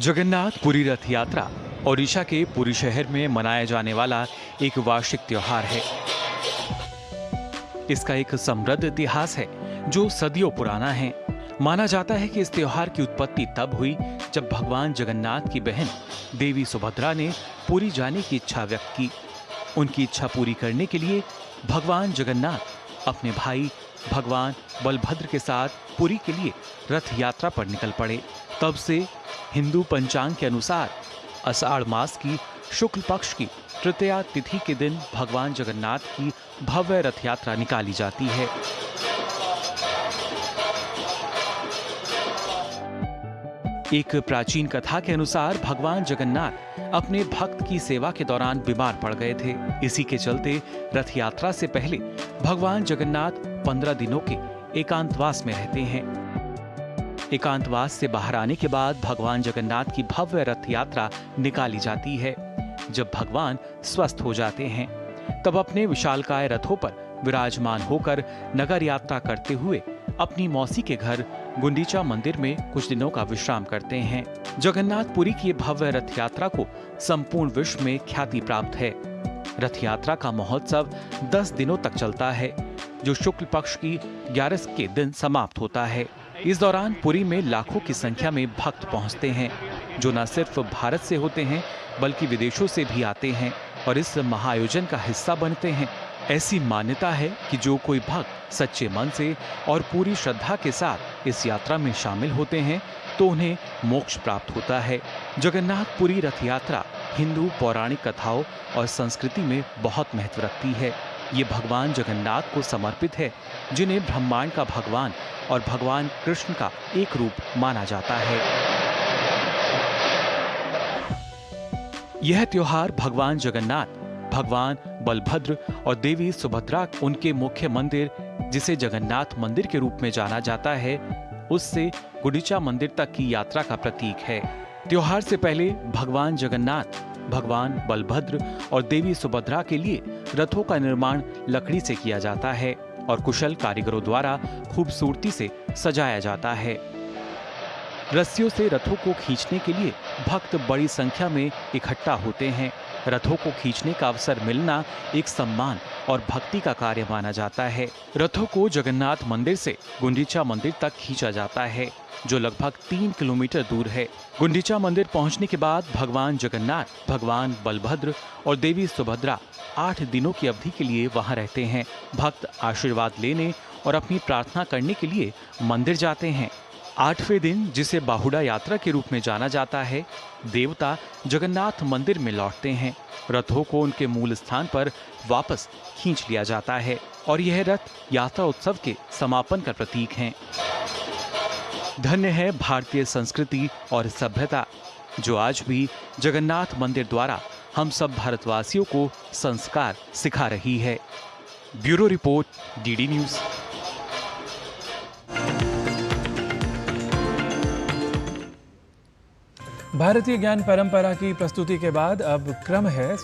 जगन्नाथ पुरी रथ यात्रा ओडिशा के पुरी शहर में मनाया जाने वाला एक वार्षिक त्योहार है। इसका एक समृद्ध इतिहास है जो सदियों पुराना है। माना जाता है कि इस त्योहार की उत्पत्ति तब हुई जब भगवान जगन्नाथ की बहन देवी सुभद्रा ने पुरी जाने की इच्छा व्यक्त की। उनकी इच्छा पूरी करने के लिए भगवान जगन्नाथ अपने भाई भगवान बलभद्र के साथ पुरी के लिए रथ यात्रा पर निकल पड़े। तब से हिंदू पंचांग के अनुसार आषाढ़ मास की शुक्ल पक्ष की तृतीया तिथि के दिन भगवान जगन्नाथ की भव्य रथ यात्रा निकाली जाती है। एक प्राचीन कथा के अनुसार भगवान जगन्नाथ अपने भक्त की सेवा के दौरान बीमार पड़ गए थे। इसी के चलते रथ यात्रा से पहले भगवान जगन्नाथ 15 दिनों के एकांतवास में रहते हैं। एकांतवास से बाहर आने के बाद भगवान जगन्नाथ की भव्य रथ यात्रा निकाली जाती है। जब भगवान स्वस्थ हो जाते हैं तब अपने विशालकाय रथों पर विराजमान होकर नगर यात्रा करते हुए अपनी मौसी के घर गुंडीचा मंदिर में कुछ दिनों का विश्राम करते हैं। जगन्नाथपुरी की भव्य रथ यात्रा को संपूर्ण विश्व में ख्याति प्राप्त है। रथ यात्रा का महोत्सव 10 दिनों तक चलता है, जो शुक्ल पक्ष की 11 के दिन समाप्त होता है। इस दौरान पुरी में लाखों की संख्या में भक्त पहुंचते हैं, जो न सिर्फ भारत से होते हैं बल्कि विदेशों से भी आते हैं और इस महाआयोजन का हिस्सा बनते हैं। ऐसी मान्यता है कि जो कोई भक्त सच्चे मन से और पूरी श्रद्धा के साथ इस यात्रा में शामिल होते हैं तो उन्हें मोक्ष प्राप्त होता है। जगन्नाथपुरी रथ यात्रा हिंदू पौराणिक कथाओं और संस्कृति में बहुत महत्व रखती है। ये भगवान जगन्नाथ को समर्पित है, जिन्हें ब्रह्मांड का भगवान और भगवान कृष्ण का एक रूप माना जाता है। यह त्योहार भगवान जगन्नाथ, भगवान बलभद्र और देवी सुभद्रा उनके मुख्य मंदिर, जिसे जगन्नाथ मंदिर के रूप में जाना जाता है, उससे गुंडीचा मंदिर तक की यात्रा का प्रतीक है। त्योहार से पहले भगवान जगन्नाथ, भगवान बलभद्र और देवी सुभद्रा के लिए रथों का निर्माण लकड़ी से किया जाता है और कुशल कारीगरों द्वारा खूबसूरती से सजाया जाता है। रस्सियों से रथों को खींचने के लिए भक्त बड़ी संख्या में इकट्ठा होते हैं। रथों को खींचने का अवसर मिलना एक सम्मान और भक्ति का कार्य माना जाता है। रथों को जगन्नाथ मंदिर से गुंडीचा मंदिर तक खींचा जाता है, जो लगभग 3 किलोमीटर दूर है। गुंडीचा मंदिर पहुंचने के बाद भगवान जगन्नाथ, भगवान बलभद्र और देवी सुभद्रा 8 दिनों की अवधि के लिए वहां रहते हैं। भक्त आशीर्वाद लेने और अपनी प्रार्थना करने के लिए मंदिर जाते हैं। 8वें दिन, जिसे बाहुड़ा यात्रा के रूप में जाना जाता है, देवता जगन्नाथ मंदिर में लौटते हैं। रथों को उनके मूल स्थान पर वापस खींच लिया जाता है और यह रथ यात्रा उत्सव के समापन का प्रतीक हैं। धन्य है भारतीय संस्कृति और सभ्यता, जो आज भी जगन्नाथ मंदिर द्वारा हम सब भारतवासियों को संस्कार सिखा रही है। Bureau report, DD news. भारतीय ज्ञान परंपरा की प्रस्तुति के बाद अब क्रम है